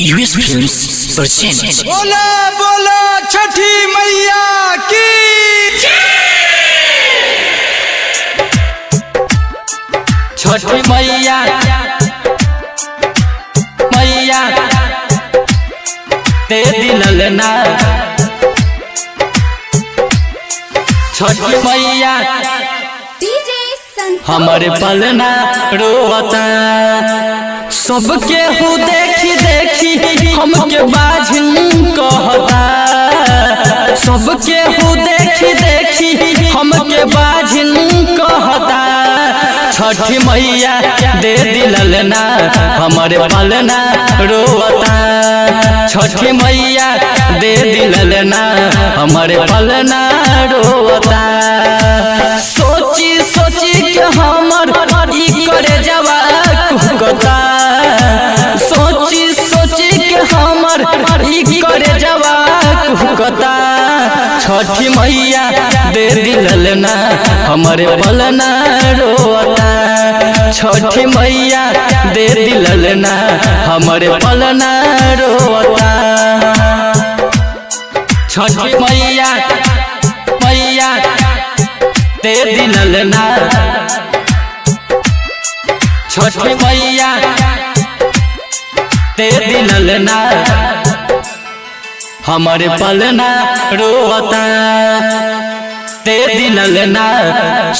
US films present. बोला बोला छठी मैया की छठी मैया मैया दे दिलल ना छठी मैया हमारे पलना रोता सबके हु देखी देखी हमके बाझिन कहता सबके हु देखी देखी हमके बाझिन कहता छठी मैया दे दिलल ना हमारे पलना रोता छठी मैया दे दिलल ना हमारे पलना रोता सोची सोची के हमर ई करे जवा कुहकता सोची सोची के हमर ई करे जवा कुहकता छठी मैया दे दिलल ना हमारे पलना रोता छठी मैया दे दिलल ना हमारे पलना रोता छठी मैया मैया दे दिलल ना छठी मैया दे दिलल ना हमारे पलना रोता दे दिलल ना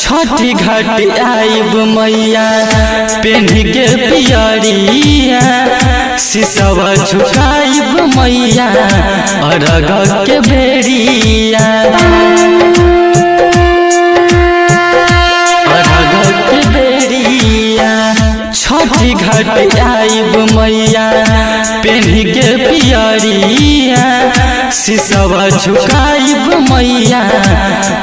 छठी घाट आइब मैया पेन्ही के पियरिया सिसवा झुकाइब मैया अरग के बेरिया छठी घाट आइब मैया पेन्ही के पियरिया सिसवा झुकाइब मैया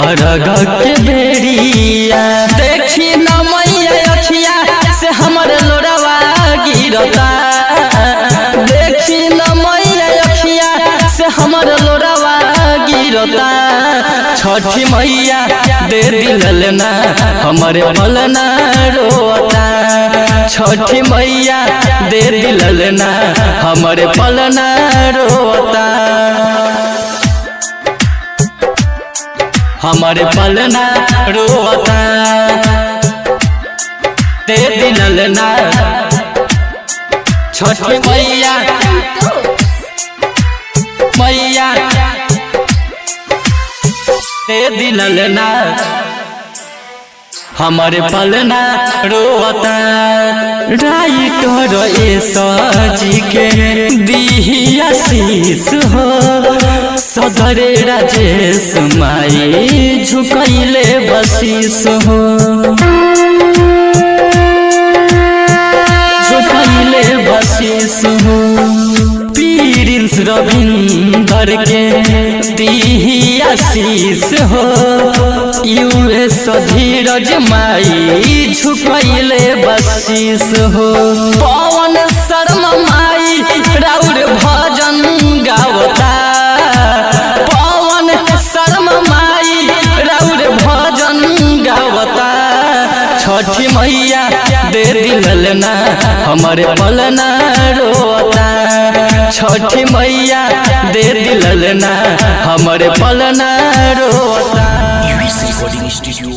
अरग के बेरिया देखी न मैया अखिया से हमर लोरवा गिरता देखी न मैया अखिया से हमर लोरवा गिरता छठी मैया दे दिलल ना हमारे पलना रोता छठी मैया दे दिलल ना हमारे पलना रोता हमारे पलना रोता दे दिलल ना छठी मैया मैया दे दिलल ना हमारे पलना रोता राइटर एसजी के दी आशीष हो सदरे राजेश माई झुकैले बसीस हो झुकैले बसीस हो प्रिंस रविंदर के दी आशीष हो यूएस धीरज माई झुकैले बसीस हो पवन शर्मा माई राउर भजन गावता पवन शर्मा माई राउर भजन गावता छठी मैया दे दिलल ना हमारे पलना रोता छठी मैया दे दिलल ना हमारे पलना रोता। US recording studio